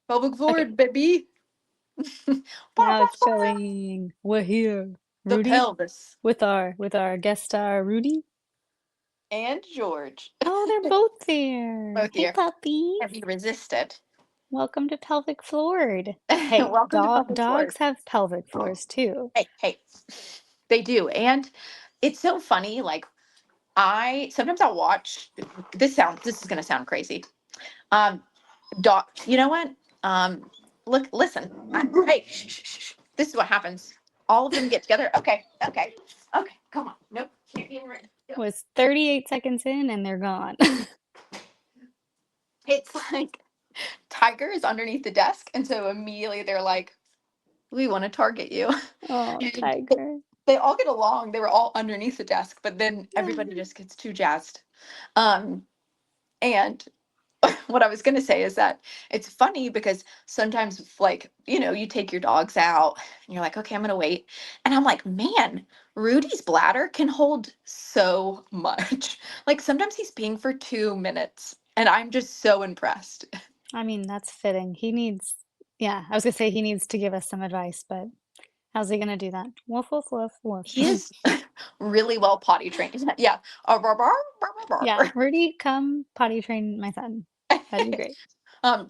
Pelvic Okay, floor, baby. now it's showing we're here. The Rudy pelvis. with our guest star Rudy. And George. Oh, they're both there. Both Hey here. puppies. Have you resisted? Welcome to pelvic floored. Hey, Welcome to pelvic floor. dogs have pelvic floors too. Hey, hey. They do. And it's so funny. Like, I sometimes I'll watch this is gonna sound crazy. Um, you know what? Listen. Hey, shh, shh, shh, shh. This is what happens. All of them get together. Okay, okay, okay. Come on. Nope. Can't be in right. Yep. Was 38 seconds in and they're gone. It's like Tiger is underneath the desk, and so immediately they're like, "We want to target you." Oh, And Tiger. they all get along. They were all underneath the desk, but then everybody just gets too jazzed. Um, and what I was going to say is that it's funny because sometimes, like, you take your dogs out and you're like, okay, I'm going to wait. And I'm like, man, Rudy's bladder can hold so much. Like, sometimes he's peeing for 2 minutes, and I'm just so impressed. I mean, that's fitting. Yeah, I was gonna say he needs to give us some advice, but how's he gonna do that? Woof, woof, woof, woof. He is really well potty trained. Yeah. Bar, bar, bar, bar, Yeah, bar. Rudy, come potty train my son. That'd be great.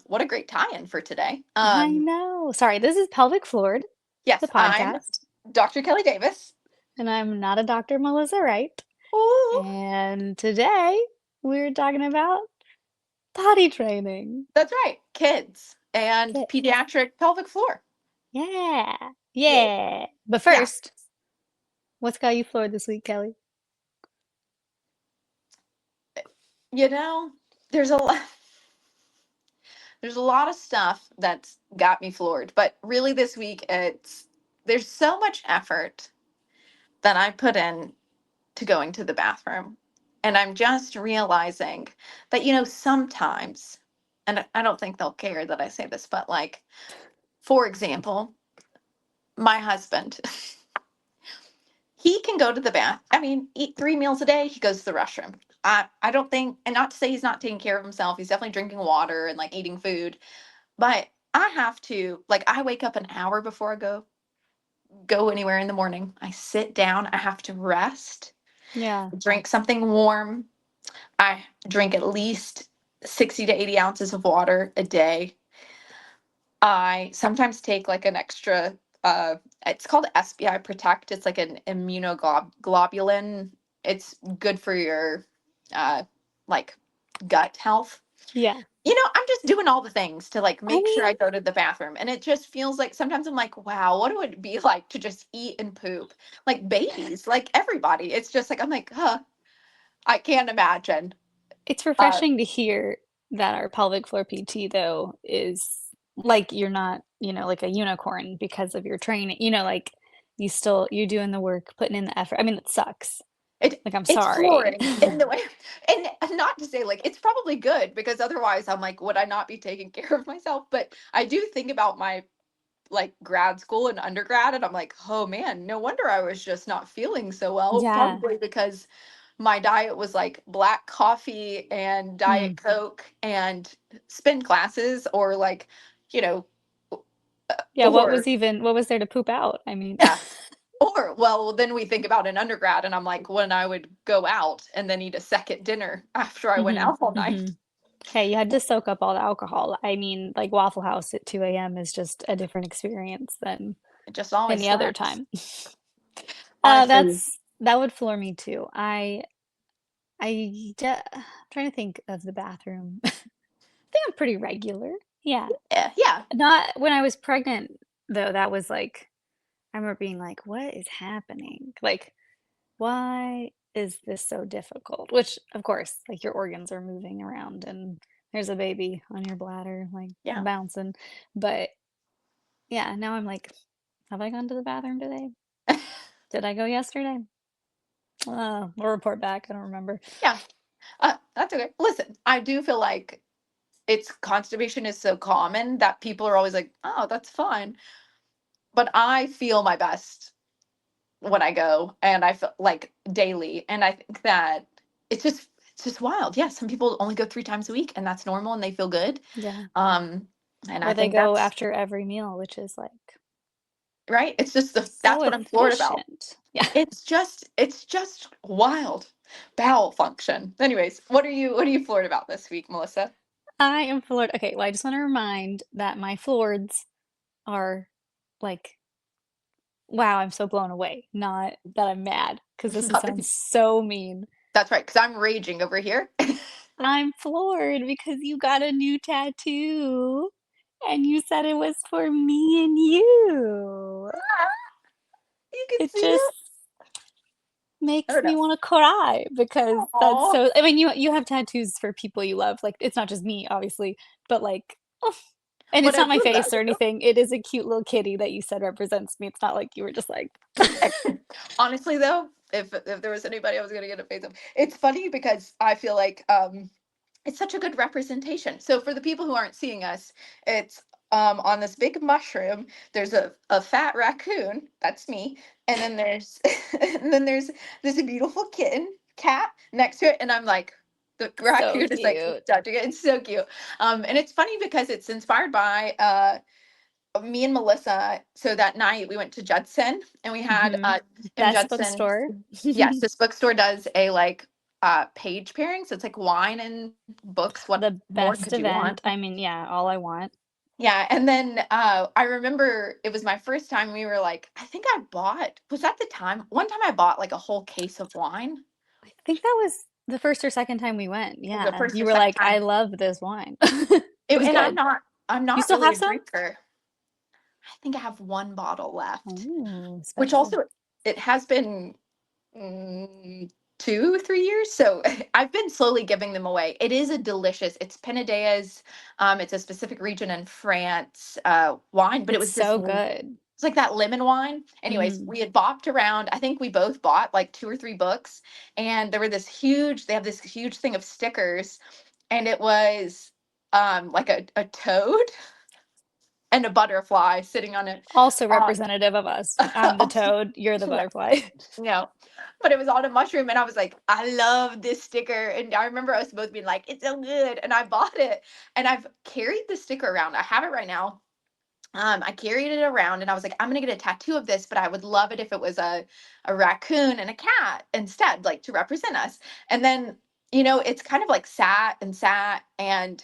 What a great tie-in for today. I know. Sorry, this is Pelvic Floored, the Yes, I'm podcast, Dr. Kelly Davis. and I'm not a Dr. Melissa Wright. Ooh, And today we're talking about potty training. that's right. Kids and Okay. pediatric pelvic floor. Yeah. Yeah. Yeah. But Yeah. first, what's got you floored this week, Kelly? You know, there's a lot there's a lot of stuff that's got me floored, but really this week there's so much effort that I put in to going to the bathroom. And I'm just realizing that, sometimes, and I don't think they'll care that I say this, but like, for example, my husband, he can go to the bath. I mean, eat 3 meals a day, he goes to the restroom. I don't think, and not to say he's not taking care of himself, he's definitely drinking water and like eating food, but I have to, like, I wake up an hour before I go anywhere in the morning. I sit down, I have to rest, Yeah. drink something warm. I drink at least 60 to 80 ounces of water a day. I sometimes take like an extra, it's called SBI Protect. It's like an immunoglobulin. It's good for your, uh, like, gut health. Yeah. I'm just doing all the things to like I make sure mean, I go to the bathroom. And it just feels like sometimes I'm like, wow, what would it be like to just eat and poop like babies, like everybody? It's just like, I'm like, huh, I can't imagine. it's Uh, refreshing to hear that our pelvic floor PT though is like you're not, like a unicorn because of your training. Like you're doing the work, putting in the effort. I mean, it sucks. Like I'm it's sorry. flooring in the way, and not to say like it's probably good because otherwise I'm like, would I not be taking care of myself? But I do think about my like grad school and undergrad, and I'm like, oh man, no wonder I was just not feeling so well. Yeah. Probably because my diet was like black coffee and Diet Mm. Coke and spin classes, or like, you know, Yeah, or what was there to poop out? I mean, yeah. Or, well, then we think about an undergrad, and I'm like, when I would go out and then eat a second dinner after I went hmm out all night. hmm Hey, you had to soak up all the alcohol. I mean, like Waffle House at 2 a.m. is just a different experience than It just always any other slaps. time. Honestly, That would floor me too. I'm trying to think of the bathroom. I think I'm pretty regular. Yeah. yeah, yeah. Not when I was pregnant, though. That was like, I remember being like, what is happening? Like, why is this so difficult? Which, of course, like your organs are moving around and there's a baby on your bladder, like Yeah. bouncing. But yeah, now I'm like, have I gone to the bathroom today? Did I go yesterday? We'll report back. I don't remember. Yeah. That's okay. Listen, I do feel like it's constipation is so common that people are always like, oh, that's fine. But I feel my best when I go, and I feel like daily. And I think that it's just it's just wild. Yeah, some people only go 3 times a week, and that's normal, and they feel good. Yeah. Um, and I Or they think go that's after every meal, which is like right. It's just so that's what I'm floored about. efficient. Yeah. It's just wild bowel function. Anyways, what are you floored about this week, Melissa? I am floored. Okay, well, I just want to remind that my flooreds are like, wow, I'm so blown away. Not that I'm mad, because this would sound so mean. That's right, because I'm raging over here. I'm floored because you got a new tattoo and you said it was for me and you. You can It see just it. I makes don't me know. want to cry because that's Oh, so, I mean, you have tattoos for people you love. Like, it's not just me, obviously, but like, oh, and but it's I not my do face that. or anything. It is a cute little kitty that you said represents me. It's not like you were just like, Honestly, though, if there was anybody I was gonna get a face of, it's funny because I feel like it's such a good representation. So for the people who aren't seeing us, it's on this big mushroom. There's a fat raccoon. That's me, and then there's and then there's this beautiful cat next to it, and I'm like. The so raccoon is like cute. touching it. It's so cute. And it's funny because it's inspired by me and Melissa. So that night we went to Judson and we had Hmm. in Best Judson. bookstore. Yes, this bookstore does a like page pairing. So it's like wine and books. What The more best could you want? event. I mean, yeah, all I want. Yeah. And then I remember it was my first time. We were like, I think I bought, was that the time? One time I bought like a whole case of wine. I think that was the first or second time we went. The Yeah. first You or were second like, "I time. love this wine." It was And good. I'm You not still really have a some? drinker. I think I have one bottle left, Oh, which special. also it has been mm, 2 3 years, so I've been slowly giving them away. It is a delicious, it's Penedès. It's a specific region in France wine, but it It's was this so good. it's like that lemon wine. Anyways, Mm. we had bopped around. I think we both bought like 2 or 3 books, and there were they have this huge thing of stickers, and it was like a toad and a butterfly sitting on it. Also uh, representative of us. I'm the also, toad, you're the butterfly. no, but it was on a mushroom, and I was like, I love this sticker. And I remember us both being like, it's so good. And I bought it, and I've carried the sticker around. I have it right now. I carried it around, and I was like, I'm gonna get a tattoo of this, but I would love it if it was a raccoon and a cat instead, like to represent us. And then, it's kind of like sat and sat, and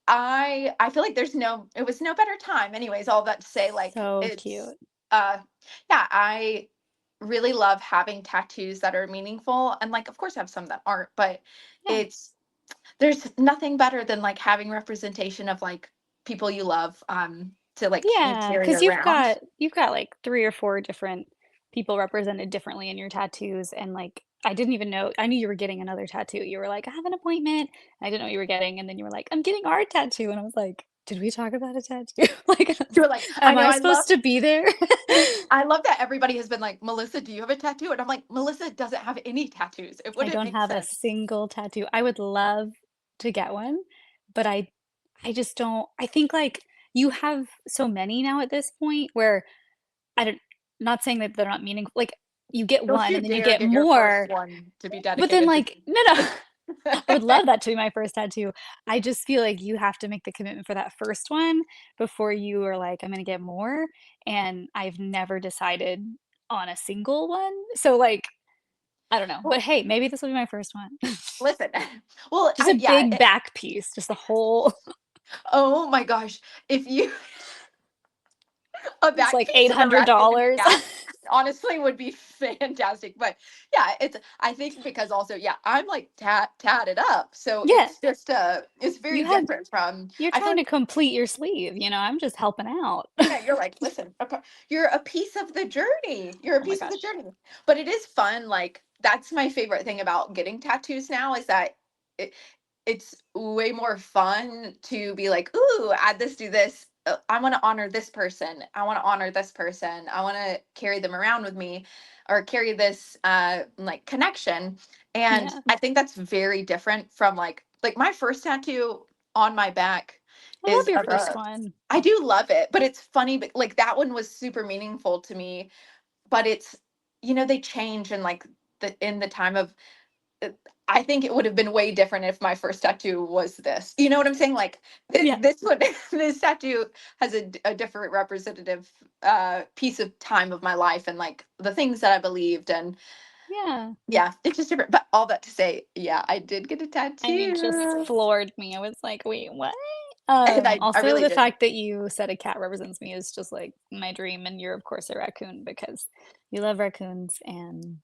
I feel like it was no better time. Anyways, all that to say, like So it's cute. yeah, I really love having tattoos that are meaningful, and like of course I have some that aren't, but Yeah. it's there's nothing better than like having representation of like people you love to like you Yeah, carry because around. you've got like 3 or 4 different people represented differently in your tattoos, and, like, I didn't even know I knew you were getting another tattoo. You were like, "I have an appointment." I didn't know what you were getting, and then you were like, "I'm getting our tattoo," and I was like, "Did we talk about a tattoo?" Like, You're like, I am know I supposed to be there? I love that everybody has been like, Melissa, do you have a tattoo? And I'm like, Melissa doesn't have any tattoos. It I wouldn't don't make have a sense. single tattoo. I would love to get one, but I just don't I think, like, you have so many now at this point where I don't not saying that they're not meaningful, like, you get Don't one you and then you dare get get your first more, one to be but then, dedicated to like, no, no. I would love that to be my first tattoo. I just feel like you have to make the commitment for that first one before you are like, "I'm gonna get more," and I've never decided on a single one. So, like, I don't know, but well, hey, maybe this will be my first one. listen. Well, Just a yeah. big back piece, just a whole Oh my gosh. If you a it's back like piece of a raccoon, $800. yeah, honestly would be fantastic. But yeah, I think because also, yeah, I'm like tatted up. So Yeah, it's very you had different from you're I feel trying to like complete your sleeve, I'm just helping out. yeah, you're like, listen, you're a piece of the journey. You're a Oh my piece of the gosh. journey. But it is fun. Like, that's my favorite thing about getting tattoos now is that it, it's way more fun to be like, ooh, add this, do this. I want to honor this person. I want to honor this person. I want to carry them around with me or carry this like connection. And Yeah. I think that's very different from like my first tattoo on my back I love is your of first a one. I do love it, but it's funny, but like that one was super meaningful to me. But it's they change in like the time of. I think it would have been way different if my first tattoo was this. You know what I'm saying? Like Yeah. this one, this tattoo has a different representative piece of time of my life and like the things that I believed and Yeah. yeah, it's just different. But all that to say, yeah, I did get a I mean, it just tattoo, floored me. I was like, "Wait, what?" and I Also, really the did. fact that you said a cat represents me is just, like, my dream, and you're, of course, a raccoon because you love raccoons and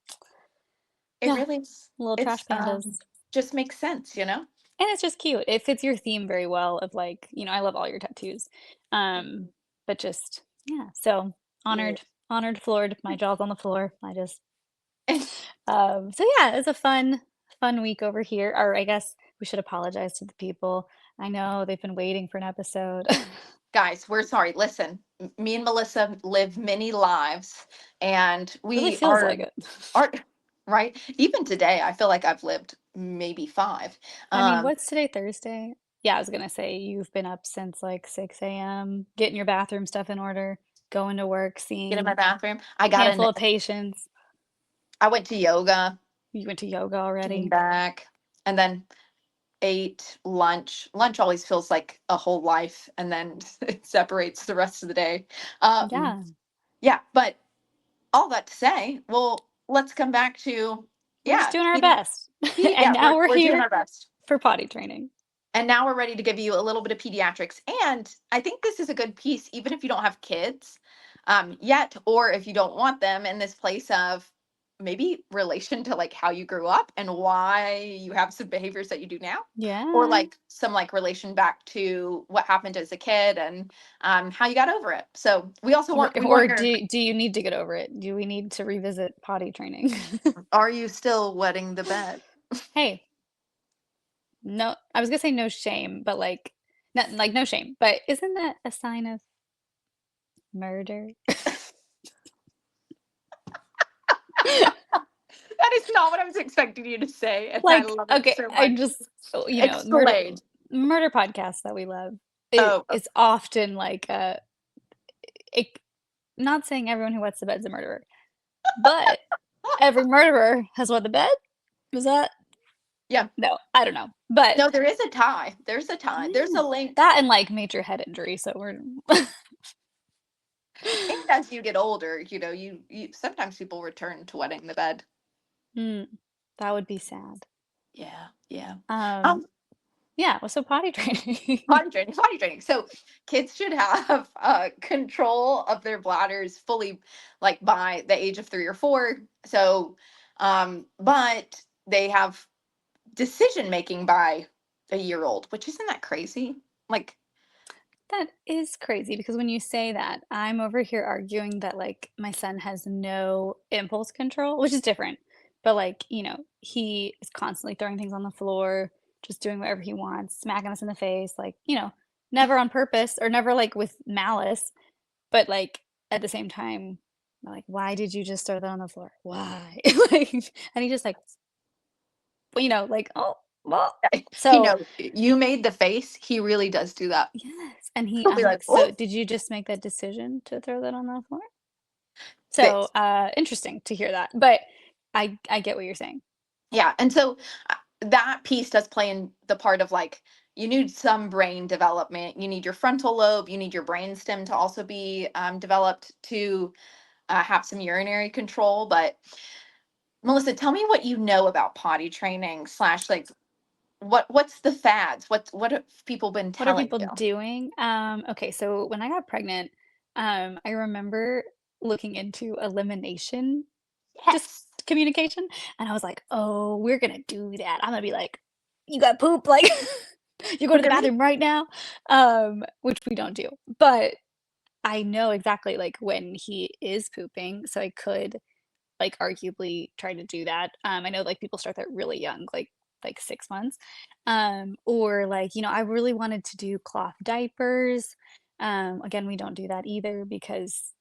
It yeah, really is. little trash It's pandas. just makes sense, you know. And it's just cute. It fits your theme very well of, like, I love all your tattoos. But just yeah, so Yeah. honored, floored, my jaw's on the floor. So yeah, it's a fun week over here, or I guess we should apologize to the people. I know they've been waiting for an episode. Guys, we're sorry. Listen, me and Melissa live many lives, and Really we feels like it. are right. Even today, I feel like I've lived maybe five. I mean, Um, what's today, Thursday? Yeah, I was gonna say you've been up since like 6 a.m., getting your bathroom stuff in order, going to work, get in my seeing bathroom. I got handful an. of patients. I went to yoga, You went to yoga came already. back, and then ate lunch. Lunch always feels like a whole life, and then it separates the rest of the day. Um, Yeah, yeah, but all that to say, well, let's come back to we're just yeah, doing our best. And yeah, now we're we're doing here our best. for potty training. And now we're ready to give you a little bit of pediatrics. And I think this is a good piece, even if you don't have kids yet, or if you don't want them, in this place of maybe relation to like how you grew up and why you have some behaviors that you do now, or Yeah. like some like relation back to what happened as a kid and how you got over it. So we also Or want we or want your do you need to get over it? Do we need to revisit potty training? are you still wetting the bed? Hey, no, I was gonna say no shame, but like no shame, but isn't that a sign of murder? That is not what I was expecting you to say, and I Like, love it okay, so I much. just Explain. murder podcasts that we love. Oh, It's often like it, not saying everyone who wets the bed's a murderer, but every murderer has wet the bed. Is that yeah. no? I don't know, but No, there is a tie. There's a tie. There's a link. that and like major head injury. So we're And as you get older, you sometimes people return to wetting the bed. Mm, that would be sad. Yeah, yeah. Um, Um, yeah, well, so potty training. potty training, potty training. So kids should have control of their bladders fully, like by the age of 3 or 4. So, but they have decision making by a year old, which isn't that crazy? Like, That is crazy because when you say that, I'm over here arguing that like my son has no impulse control, which is different. But like, he is constantly throwing things on the floor, just doing whatever he wants, smacking us in the face, like, never on purpose or never like with malice, but like at the same time, I'm like, why did you just throw that on the floor? Why? Like, and he just like, like, oh, well. So you made the face. He really does do that. yes, and He'll I'm be like, like, "So oh, did you just make that decision to throw that on the floor?" So, this. interesting to hear that, but I get what you're saying. Yeah. And so that piece does play in the part of like, you need some brain development. You need your frontal lobe. You need your brain stem to also be developed to have some urinary control. But Melissa, tell me what you know about potty training slash like what's the fads? What have people been What are telling people you? doing? Okay, so when I got pregnant, I remember looking into elimination, just Yes. communication, and I was like, "Oh, we're gonna do that." I'm gonna be like, "You got poop?" Like, "You're going But to the there is bathroom right now?" Which we don't do, but I know exactly, like, when he is pooping, so I could like arguably try to do that. I know like people start that really young, like 6 months. Or like, I really wanted to do cloth diapers. Again, we don't do that either because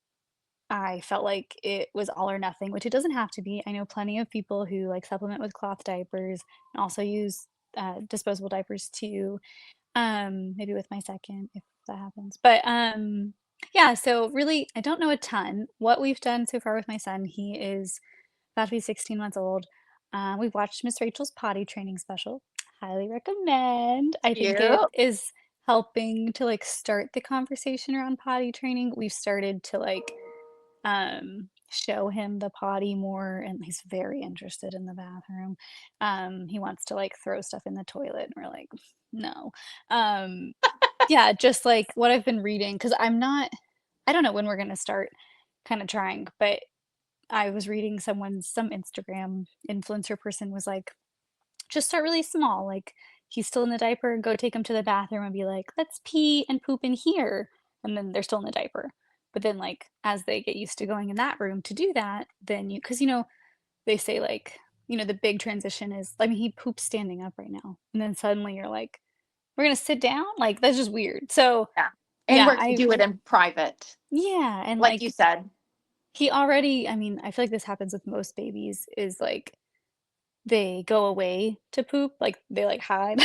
I felt like it was all or nothing, which it doesn't have to be. I know plenty of people who like supplement with cloth diapers and also use disposable diapers too. Maybe with my second if that happens. But yeah, so really I don't know a ton. What we've done so far with my son, he is about to be 16 months old. We watched Miss Rachel's potty training special. Highly recommend. I think it Cute. is helping to like start the conversation around potty training. We've started to like show him the potty more, and he's very interested in the bathroom. He wants to like throw stuff in the toilet and we're like, no. Um yeah, just like what I've been reading, because I don't know when we're gonna start kind of trying, but I was reading some Instagram influencer person was like, just start really small. Like he's still in the diaper, go take him to the bathroom and be like, let's pee and poop in here. And then they're still in the diaper. But then like as they get used to going in that room to do that, then because they say like, the big transition is, I mean, he poops standing up right now. And then suddenly you're like, we're gonna sit down? Like that's just weird. So Yeah. And yeah, we're to do it in private, yeah, and like you like said. he already, I mean, I feel like this happens with most babies, is like they go away to poop, like, they, like, hide,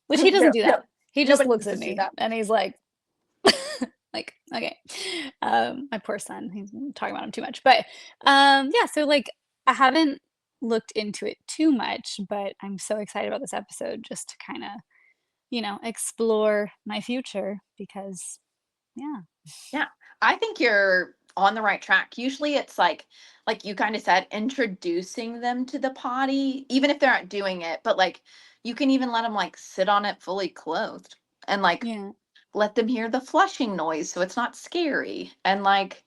which he doesn't No, do no, that. He just nobody looks needs at to see me, that. and he's like, "Okay." My poor son, he's talking about him too much, but, yeah, so, like, I haven't looked into it too much, but I'm so excited about this episode just to kinda, explore my future because yeah. Yeah. I think you're on the right track. Usually it's like you kind of said, introducing them to the potty, even if they're not doing it, but like you can even let them like sit on it fully clothed and like Yeah. let them hear the flushing noise so it's not scary. And like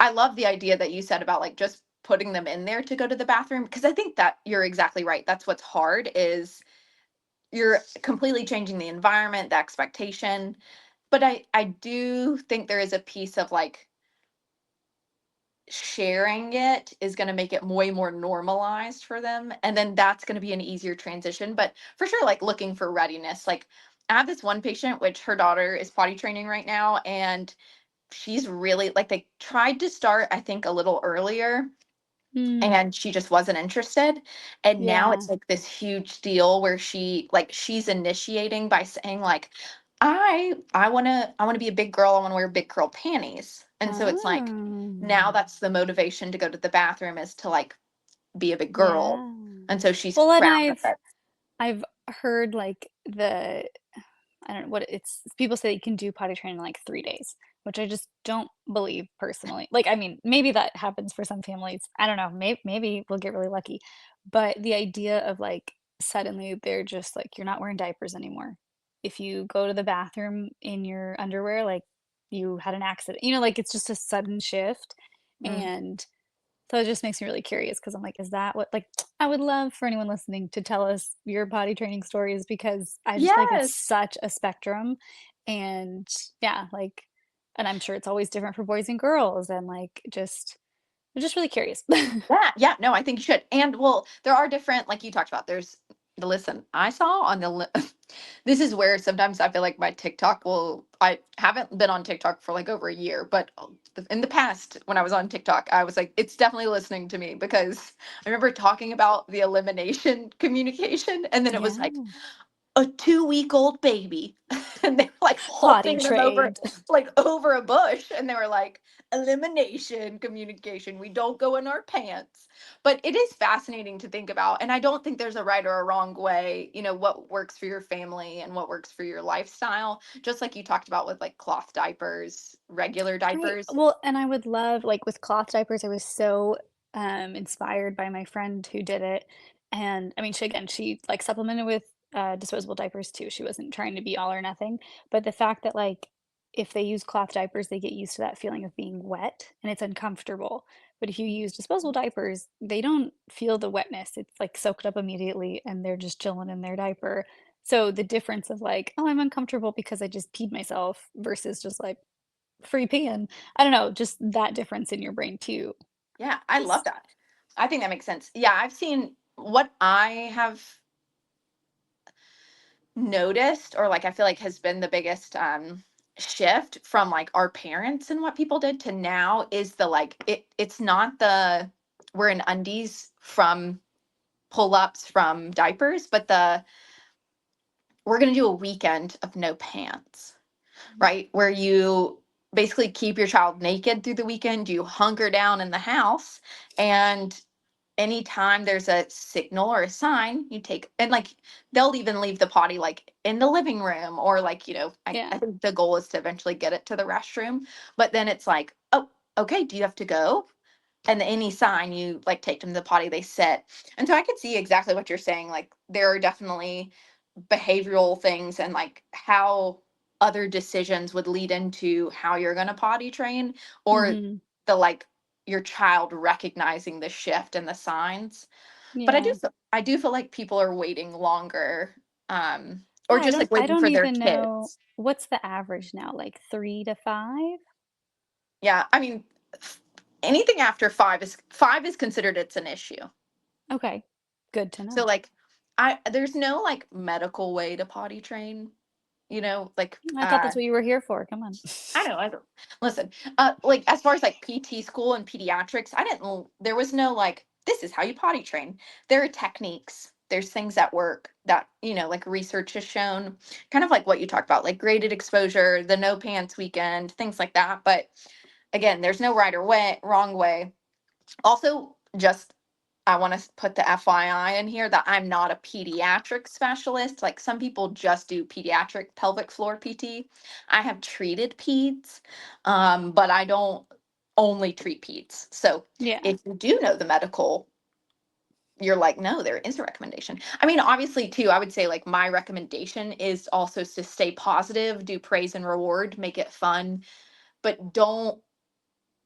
I love the idea that you said about like just putting them in there to go to the bathroom because I think that you're exactly right. That's what's hard is you're completely changing the environment, the expectation. But I do think there is a piece of like sharing it is going to make it way more normalized for them, and then that's going to be an easier transition. But for sure, like looking for readiness, like I have this one patient which her daughter is potty training right now, and she's really like they tried to start I think a little earlier Mm, and she just wasn't interested, and now yeah. it's like this huge deal where she's initiating by saying like I want to be a big girl, I want to wear big curl panties, and so it's like now Oh. that's the motivation to go to the bathroom is to like be a big girl, Yeah. and so she's Well, and proud of I've it. I've heard like I don't know what it's people say you can do potty training in like 3 days, which I just don't believe personally. Like, I mean, maybe that happens for some families. I don't know. Maybe we'll get really lucky. But the idea of like suddenly they're just like you're not wearing diapers anymore. If you go to the bathroom in your underwear, like you had an accident. Like it's just a sudden shift. Mm. And so it just makes me really curious because I'm like, is that what like I would love for anyone listening to tell us your potty training stories because I just feel like it's Yes. such a spectrum. And yeah, like, and I'm sure it's always different for boys and girls. And like, I'm just really curious. Yeah, yeah, no, I think you should. And well, there are different, like you talked about, there's the listen, I saw on this is where sometimes I feel like my TikTok I haven't been on TikTok for like over a year, but in the past when I was on TikTok, I was like, it's definitely listening to me because I remember talking about the elimination communication, and then it was like, Yeah. a 2-week-old baby and they were like Potty holding them over trained. like over a bush, and they were like elimination communication, we don't go in our pants. But it is fascinating to think about, and I don't think there's a right or a wrong way, what works for your family and what works for your lifestyle, just like you talked about with like cloth diapers, regular Right. diapers. Well, and I would love like with cloth diapers, I was so inspired by my friend who did it. And I mean, she like supplemented with disposable diapers too. She wasn't trying to be all or nothing. But the fact that like if they use cloth diapers, they get used to that feeling of being wet and it's uncomfortable. But if you use disposable diapers, they don't feel the wetness. It's like soaked up immediately and they're just chilling in their diaper. So the difference of like, oh, I'm uncomfortable because I just peed myself versus just like free pan. I don't know, just that difference in your brain too. Yeah, I love Just that. I think that makes sense. Yeah, I've seen what I have noticed, or like I feel like has been the biggest shift from like our parents and what people did to now is the like it's not the we're in undies from pull-ups from diapers, but the we're going to do a weekend of no pants, right? Where you basically keep your child naked through the weekend, you hunker down in the house, and anytime there's a signal or a sign, you take, and like they'll even leave the potty like in the living room, or like, I Yeah. think the goal is to eventually get it to the restroom. But then it's like, oh, okay, do you have to go? And any sign, you like take them to the potty, they sit. And so I could see exactly what you're saying. Like there are definitely behavioral things, and like how other decisions would lead into how you're going to potty train, or Mhm. the like your child recognizing the shift and the signs. But Yeah. I do feel like people are waiting longer, Yeah, or just like I waiting don't for their even know kids. what's the average now, like 3 to 5? Yeah, I mean, anything after 5 is considered it's an issue. Okay. Good to So know. like I there's no like medical way to potty train, like I thought that's what you were here for. Come on. I don't listen. Like as far as like PT school and pediatrics, there was no like this is how you potty train. There are techniques. There's things that work that like research has shown, kind of like what you talked about, like graded exposure, the no pants weekend, things like that. But again, there's no right or wrong way. Also, just I want to put the FYI in here that I'm not a pediatric specialist. Like some people just do pediatric pelvic floor PT. I have treated peds, but I don't only treat peds. So Yeah. if you do know the medical, you're like, no, there is a recommendation. I mean, obviously, too, I would say like my recommendation is also to stay positive, do praise and reward, make it fun, but don't,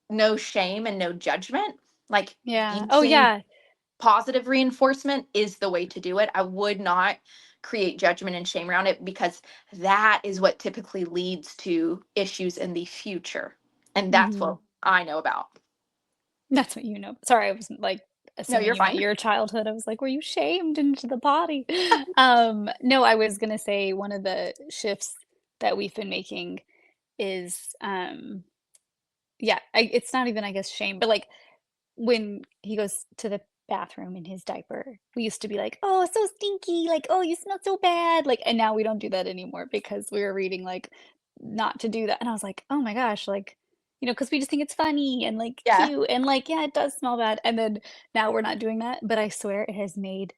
no shame and no judgment. Like Yeah. Oh, using yeah. positive reinforcement is the way to do it. I would not create judgment and shame around it, because that is what typically leads to issues in the future. And that's what Mhm. I know about. That's what you know. Sorry, I wasn't, like, No, assuming you're you meant fine. your childhood. I was like, "Were you shamed into the potty?" No, I was gonna say one of the shifts that we've been making is, yeah, it's not even, I guess, shame, but, like, when he goes to the bathroom in his diaper, we used to be like, "Oh, so stinky," like, "Oh, you smell so bad," like, and now we don't do that anymore because we were reading, like, not to do that, and I was like, "Oh my gosh," like, because we just think it's funny and, like, Yeah. cute and, like, yeah, it does smell bad, and then now we're not doing that, but I swear it has made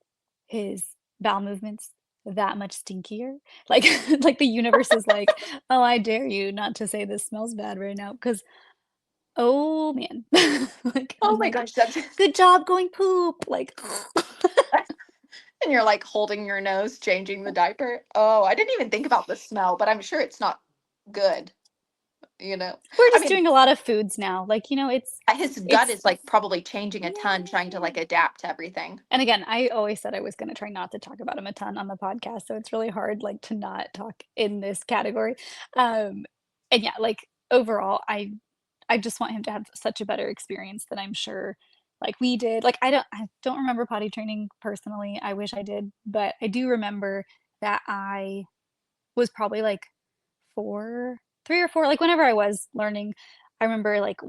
his bowel movements that much stinkier. Like like the universe is like, "Oh, I dare you not to say this smells bad right now," because oh, man. Like, Oh I'm my like, gosh, that's "Good job going poop," like and you're like holding your nose, changing the diaper. Oh, I didn't even think about the smell, but I'm sure it's not good, you know. we're I just mean, doing a lot of foods now, like, his gut it's is like probably changing a ton, trying to yeah. like adapt to everything. And again, I always said I was gonna try not to talk about him a ton on the podcast, so it's really hard, like, to not talk in this category. Um, and yeah, like, overall, I just want him to have such a better experience than I'm sure, like, we did. Like, I don't remember potty training personally, I wish I did, but I do remember that I was probably, like, 4 3 or 4, like, whenever I was learning, I remember, like,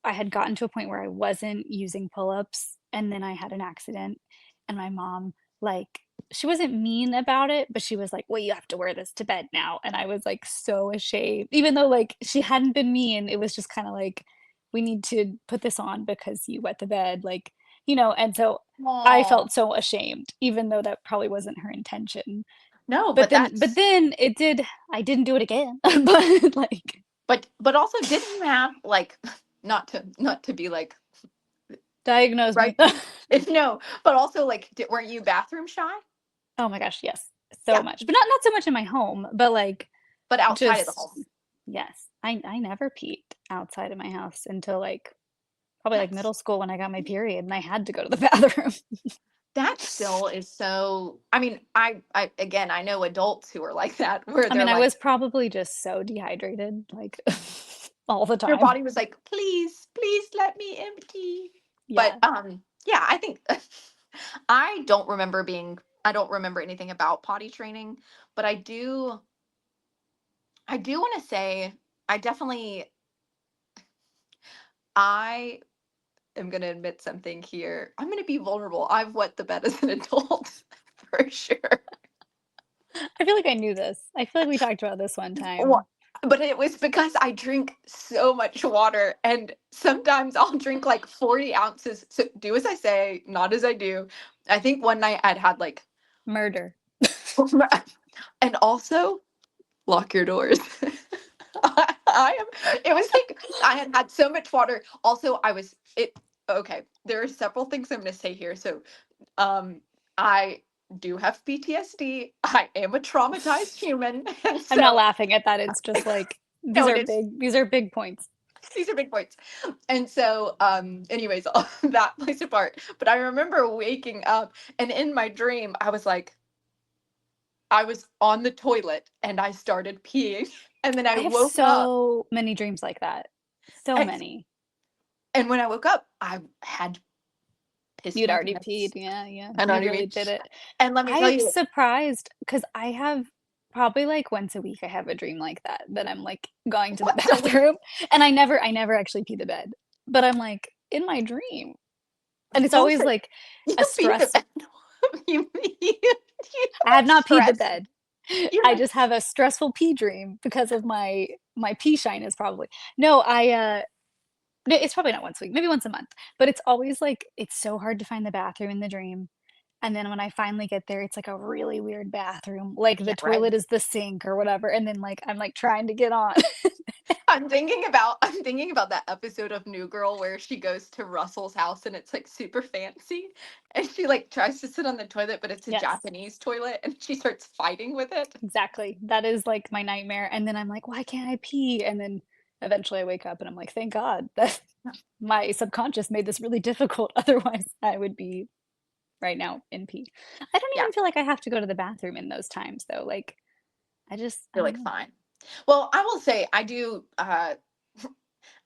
I had gotten to a point where I wasn't using pull-ups, and then I had an accident, and my mom, like she wasn't mean about it, but she was like, "Well, you have to wear this to bed now," and I was, like, so ashamed, even though, like, she hadn't been mean, it was just kinda like, "We need to put this on because you wet the bed," like, and so I Oh felt so ashamed, even though that probably wasn't her intention. no, But but then it did I didn't do it again, but, like, but also, didn't you have like not to be like diagnose me. right? No, but also like, weren't you bathroom shy? Oh my gosh, yes, so Yeah, much, but not so much in my home, but, like, but outside of the just home. yes, I never peed outside of my house until, like, probably, like, That's middle school when I got my period and I had to go to the bathroom. that still is so. I mean, I again, I know adults who are like that, where I they're mean, I like, was probably just so dehydrated, like, all the your time. body was like, please let me empty. But Yeah. yeah, I think I don't remember anything about potty training, but I do want to say I definitely I am going to admit something here. I'm going to be vulnerable. I've wet the bed as an adult for sure. I feel like I knew this. I feel like we talked about this one Well, time. But it was because I drink so much water, and sometimes I'll drink like 40 ounces. So do as I say, not as I do. I think one night I'd had like, Murder. and also lock your doors. It was like I had had so much water. Also, okay, there are several things I'm going to say here. So, I do have PTSD. I am a traumatized human. And I'm not so, laughing at that. It's just like no, it is. these are big points. These are big points. And so, anyways, all that plays a part. But I remember waking up, and in my dream, I was on the toilet and I started peeing. And then I I have woke up. so many dreams like that. So And, many. and when I woke up, I had pissed You'd my already peed. pants. Yeah, yeah. I'd You already really been. did it. And let me tell I'm you, surprised because I have probably like once a week I have a dream like that I'm like going to the once a week, bathroom and I never actually pee the bed. But I'm like in my dream. And it's don't always say like you a beat the stress. bed. You I have have not peed the stress. bed. You I have just have a stressful pee dream because of my pee shyness probably. No, no, it's probably not once a week, maybe once a month. But it's always like it's so hard to find the bathroom in the dream. And then when I finally get there, it's like a really weird bathroom. Like the yeah, right. toilet is the sink or whatever. And then like I'm like trying to get on. I'm thinking about that episode of New Girl where she goes to Russell's house and it's like super fancy, and she like tries to sit on the toilet, but it's a Yes, Japanese toilet, and she starts fighting with it. exactly. That is like my nightmare. And then I'm like, why can't I pee? And then eventually I wake up and I'm like, thank God that my subconscious made this really difficult. Otherwise, I would be right now in pee. I don't Yeah, even feel like I have to go to the bathroom in those times though. Like I you're don't like know. fine. Well, I will say I do.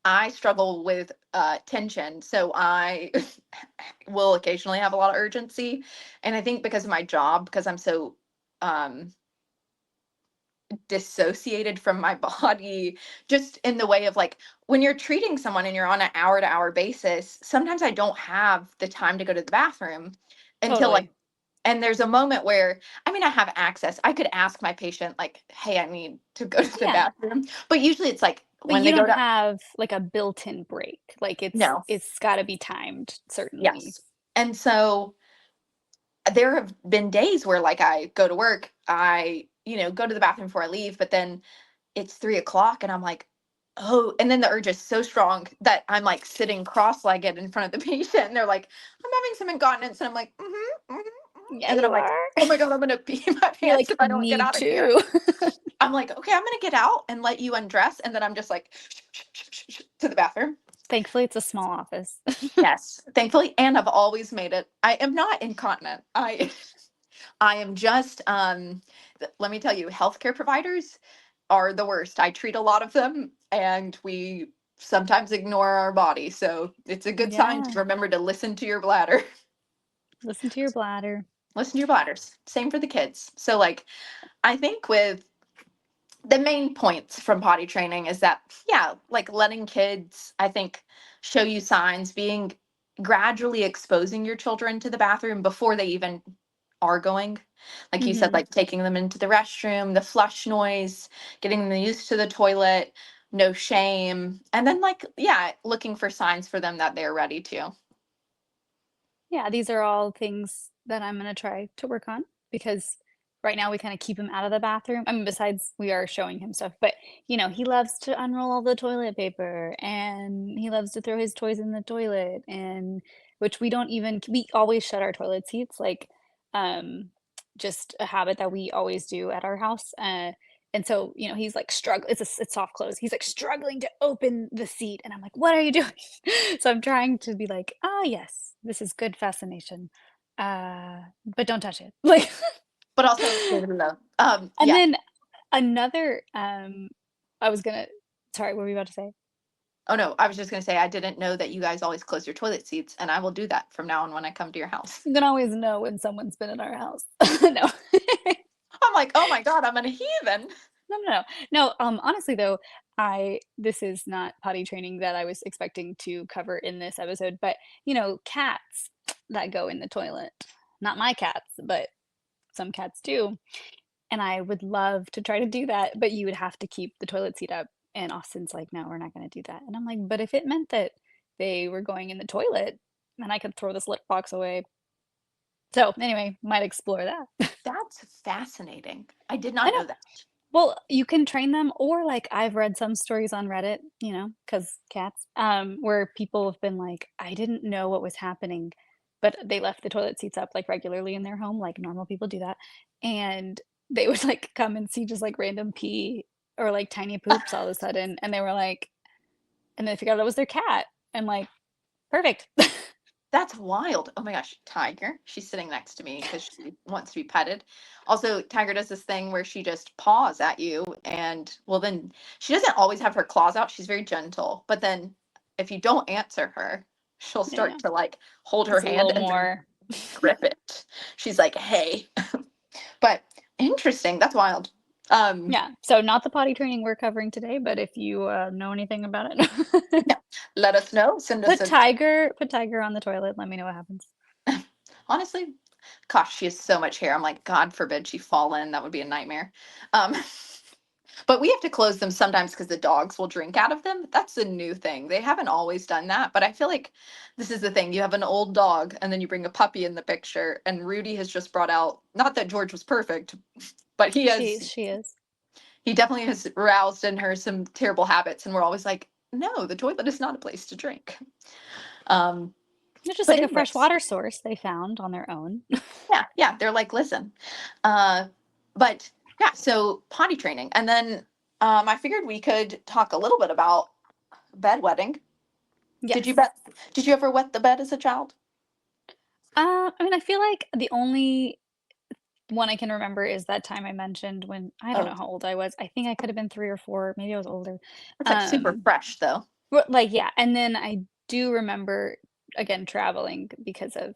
I struggle with tension, so I will occasionally have a lot of urgency, and I think because of my job, because I'm so um dissociated from my body, just in the way of like when you're treating someone and you're on an hour to hour basis, sometimes I don't have the time to go to the bathroom until like, Totally. and there's a moment where, I mean, I have access. I could ask my patient like, hey, I need to go to the Yeah. bathroom, but usually it's like But when you they go don't to, have like a built-in break. Like no, it's got to be timed, certainly. yes. And so there have been days where like I go to work, go to the bathroom before I leave, but then it's 3 o'clock and I'm like, oh, and then the urge is so strong that I'm like sitting cross-legged in front of the patient and they're like, I'm having some incontinence. And I'm like, Yeah, and then I'm you like, are. oh my God, I'm gonna pee my You're pants like, if I don't get me out of here. too. I'm like, okay, I'm gonna get out and let you undress. And then I'm just like to the bathroom. Thankfully, it's a small office. Yes, thankfully, and I've always made it. I am not incontinent. I am just let me tell you, healthcare providers are the worst. I treat a lot of them and we sometimes ignore our body. So it's a good sign to Yeah. remember to listen to your bladder. Listen to your bladder. Listen to your bladders. Same for the kids. So like I think with the main points from potty training is that yeah, like letting kids, I think, show you signs, being gradually exposing your children to the bathroom before they even are going, like you said, Hmm. like taking them into the restroom, the flush noise, getting them used to the toilet, no shame, and then like yeah, looking for signs for them that they're ready to. Yeah, these are all things that I'm gonna try to work on because right now we kind of keep him out of the bathroom. I mean, besides we are showing him stuff, but he loves to unroll all the toilet paper and he loves to throw his toys in the toilet and which we always shut our toilet seats, like um just a habit that we always do at our house. And so, he's like struggling. It's soft close. He's like struggling to open the seat, and I'm like, "What are you doing?" So I'm trying to be like, "Ah, yes, this is good fascination, but don't touch it." Like, But also leave it alone. and Yeah. then another, I was gonna. Sorry, what were you about to say? Oh no, I was just gonna say I didn't know that you guys always close your toilet seats, and I will do that from now on when I come to your house. You can always know when someone's been in our house. No. I'm like, oh my God, I'm a heathen. No, no, no. No, honestly though, I this is not potty training that I was expecting to cover in this episode, but cats that go in the toilet. Not my cats, but some cats do. and I would love to try to do that, but you would have to keep the toilet seat up. And Austin's like, no, we're not going to do that. And I'm like, but if it meant that they were going in the toilet, then I could throw this litter box away. So anyway, might explore that. That's fascinating. I did I not know. know that. Well, you can train them, or like I've read some stories on Reddit, you know, because cats, where people have been like, I didn't know what was happening, but they left the toilet seats up like regularly in their home, like normal people do that. And they would like come and see just like random pee or like tiny poops all of a sudden. And they were like, and they figured out it was their cat. And like, perfect. That's wild. Oh my gosh, Tiger. She's sitting next to me because she wants to be petted. Also, Tiger does this thing where she just paws at you, and well, then she doesn't always have her claws out. She's very gentle, but then if you don't answer her, she'll Yeah. start to like hold her It's a hand little and then more. grip it. She's like, "Hey," but interesting. That's wild. Um, Yeah. So not the potty training we're covering today, but if you know anything about it. yeah. Let us know. Send us a. Put Tiger on the toilet. Let me know what happens. Honestly, gosh, she has so much hair. I'm like, God forbid she fall in. That would be a nightmare. Um, but we have to close them sometimes because the dogs will drink out of them. That's a new thing. They haven't always done that, but I feel like this is the thing. You have an old dog, and then you bring a puppy in the picture. And Rudy has just brought out, not that George was perfect, but She is. he definitely has roused in her some terrible habits. And we're always like, no, the toilet is not a place to drink. Um, It's just but like a fresh anyways, water source they found on their own. yeah, they're like, listen. Uh, but yeah, so potty training. And then I figured we could talk a little bit about bedwetting. Did you Yes. bet? Did you ever wet the bed as a child? I mean, I feel like the only one I can remember is that time I mentioned when I don't Oh, know how old I was. I think I could have been 3 or 4, maybe I was older. it's like super Um, fresh though. like yeah, and then I do remember again traveling because of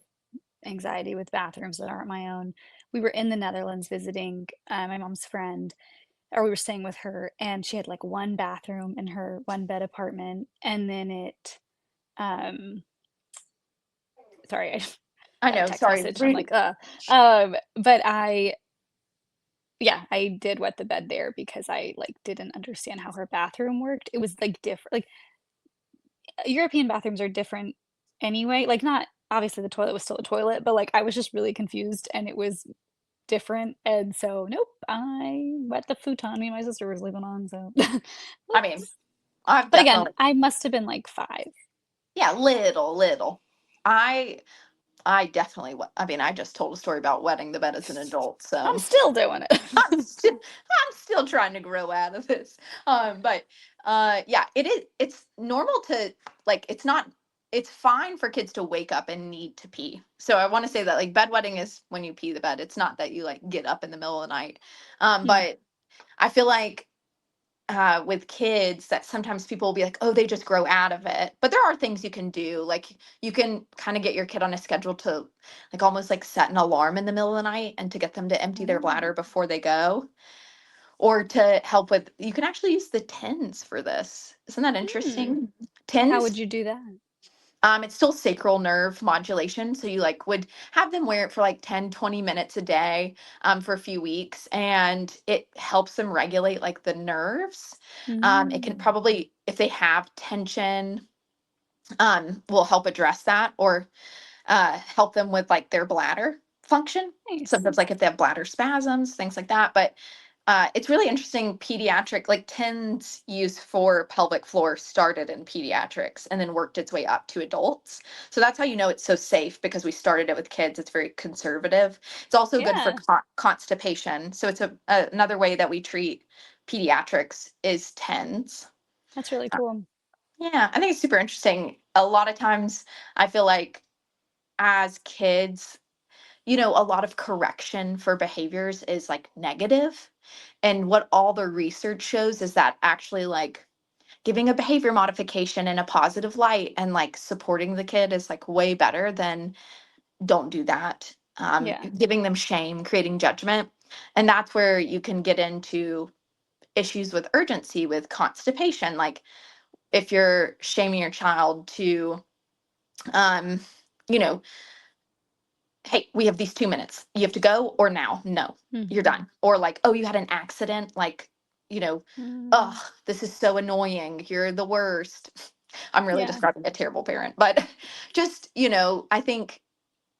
anxiety with bathrooms that aren't my own. We were in the Netherlands visiting my mom's friend, or we were staying with her, and she had like one bathroom in her one bed apartment, and then it um sorry, I just I got a know. text Sorry, message. I'm Rudy. like, but yeah, I did wet the bed there because I like didn't understand how her bathroom worked. It was like different. Like European bathrooms are different anyway. Like not obviously the toilet was still a toilet, but like I was just really confused and it was different. And so nope, I wet the futon me and my sister was living on. So I mean, whoops. I've But again, definitely, I must have been like 5. yeah, little. I I definitely. I mean, I just told a story about wetting the bed as an adult, I'm so still doing it. I'm still trying to grow out of this. But yeah, it is. It's normal to like. It's not. It's fine for kids to wake up and need to pee. So I want to say that like bedwetting is when you pee the bed. It's not that you like get up in the middle of the night. Hmm. But I feel like with kids that sometimes people will be like, oh, they just grow out of it. But there are things you can do. Like you can kind of get your kid on a schedule to like almost like set an alarm in the middle of the night and to get them to empty their Oh. bladder before they go. Or to help with, you can actually use the tins for this. Isn't that Hmm. interesting? How Tins. would you do that? It's still sacral nerve modulation. So you like would have them wear it for like 10, 20 minutes a day for a few weeks. And it helps them regulate like the nerves. It can Mm. probably, if they have tension, will help address that or help them with like their bladder function. Nice. Sometimes like if they have bladder spasms, things like that. But it's really interesting. Pediatric, like TENS use for pelvic floor started in pediatrics and then worked its way up to adults. So that's how you know it's so safe because we started it with kids. It's very conservative. It's also good for Yeah, constipation. So it's another way that we treat pediatrics is TENS. that's really Uh, cool. yeah, I think it's super interesting. A lot of times I feel like as kids, a lot of correction for behaviors is like negative. And what all the research shows is that actually, like, giving a behavior modification in a positive light and like supporting the kid is like way better than don't do that. Yeah. Giving them shame, creating judgment. And that's where you can get into issues with urgency, with constipation. Like, if you're shaming your child to, um, you know, hey, we have these 2 minutes. You have to go or now. No, you're Mhm. done. Or like, oh, you had an accident. Like, you know, Mm. oh, this is so annoying. You're the worst. I'm really Yeah. describing a terrible parent, but just, I think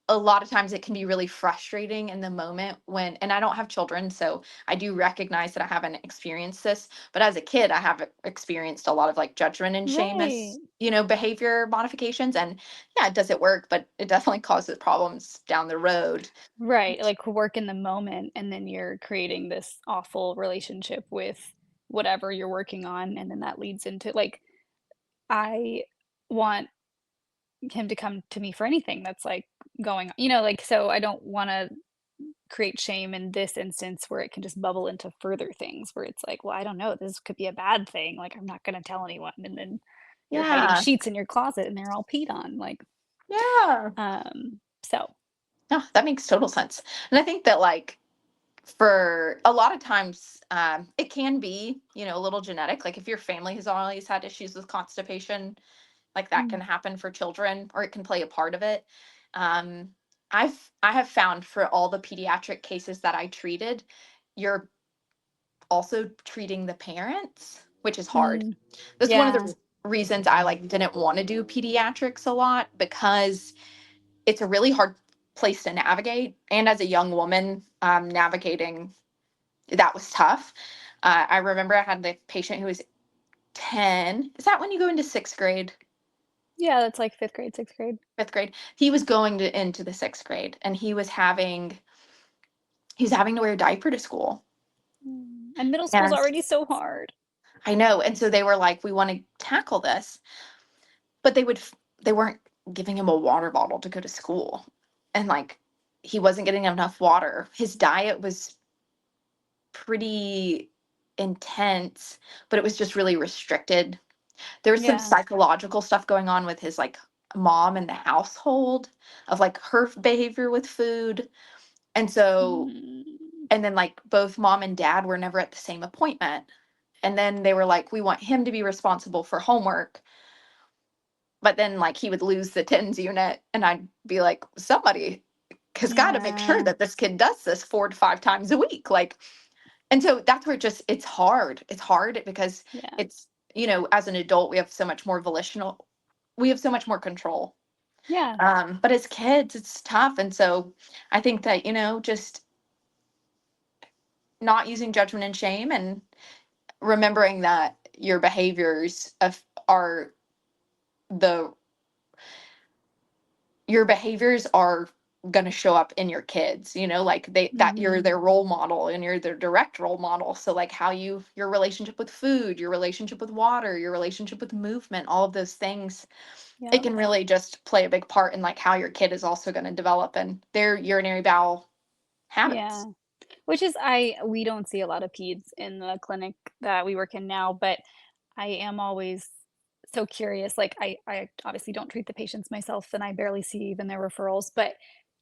a lot of times it can be really frustrating in the moment when, and I don't have children, so I do recognize that I haven't experienced this, but as a kid I have experienced a lot of like judgment and shame Right. as, behavior modifications. And yeah, does it work, but it definitely causes problems down the road. Right, like, work in the moment, and then you're creating this awful relationship with whatever you're working on, and then that leads into like, I want him to come to me for anything that's, like, going like, so I don't wanna create shame in this instance where it can just bubble into further things where it's like, "Well, I don't know, this could be a bad thing, like, I'm not gonna tell anyone," and then you're hiding Yeah. sheets in your closet and they're all peed on, like, Yeah. so No, that makes total sense. And I think that like for a lot of times it can be, a little genetic. Like if your family has always had issues with constipation, like that Mm, can happen for children or it can play a part of it. um, I have found for all the pediatric cases that I treated, you're also treating the parents, which is hard. mm, That's one of the yeah, reasons I like didn't want to do pediatrics a lot, because it's a really hard place to navigate, and as a young woman, navigating that was tough. I remember I had the patient who was 10. Is that when you go into sixth grade? yeah, that's like 5th grade, 6th grade. Fifth grade. He was going into the sixth grade, and he was having to wear a diaper to school. And middle school's And already so hard. I know. And so they were like, we want to tackle this, but they weren't giving him a water bottle to go to school. And like he wasn't getting enough water. His diet was pretty intense, but it was just really restricted. There was some Yeah. psychological stuff going on with his like mom in the household, of like her behavior with food. And so, Mm, and then like both mom and dad were never at the same appointment. And then they were like, we want him to be responsible for homework. But then like he would lose the tens unit, and I'd be like, somebody has got to make sure yeah, that this kid does this 4 to 5 times a week. Like, and so that's where it's hard. It's hard because yeah, it's, as an adult, we have so much more control. yeah, But as kids, it's tough. And so I think that, just not using judgment and shame, and remembering that are the your behaviors are going to show up in your kids, like that you're mhm, their role model and you're their direct role model. So like your relationship with food, your relationship with water, your relationship with movement, all of those things, it yep, can really just play a big part in like how your kid is also going to develop and their urinary bowel habits. yeah. Which is we don't see a lot of peds in the clinic that we work in now, but I am always so curious, like, I obviously don't treat the patients myself, and I barely see even their referrals, but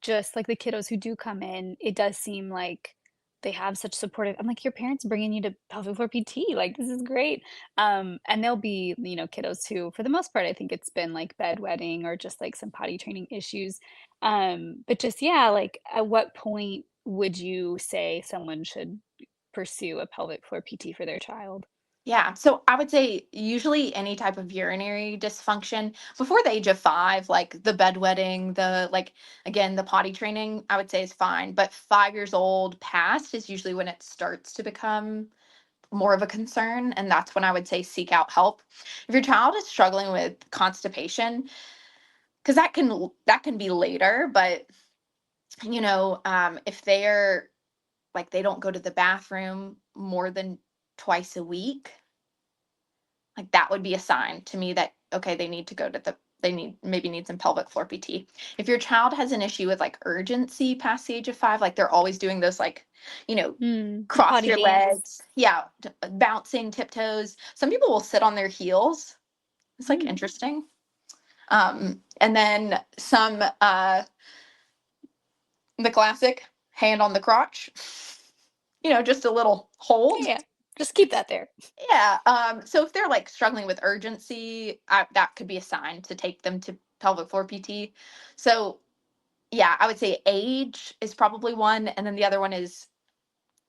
just, like, the kiddos who do come in, it does seem like they have such supportive I'm like, "Your parents bringing you to pelvic floor PT, like, this is great." And there'll be, kiddos who, for the most part, I think it's been, like, bedwetting or just, like, some potty training issues. But just yeah, like, at what point would you say someone should pursue a pelvic floor PT for their child? Yeah, so I would say usually any type of urinary dysfunction before the age of 5, like the bedwetting, again, the potty training, I would say is fine. But 5 years old past is usually when it starts to become more of a concern. And that's when I would say seek out help. If your child is struggling with constipation, because that can be later, but if they're like they don't go to the bathroom more than twice a week, like that would be a sign to me that okay, they maybe need some pelvic floor PT. If your child has an issue with like urgency past the age of 5, like they're always doing those like, you know, The cross potty your dance. legs, yeah, bouncing tiptoes. Some people will sit on their heels. It's like Mm, interesting. And then some the classic hand on the crotch, just a little hold. yeah, just keep that there. Yeah. So if they're like struggling with urgency, that could be a sign to take them to pelvic floor PT. So yeah, I would say age is probably one, and then the other one is,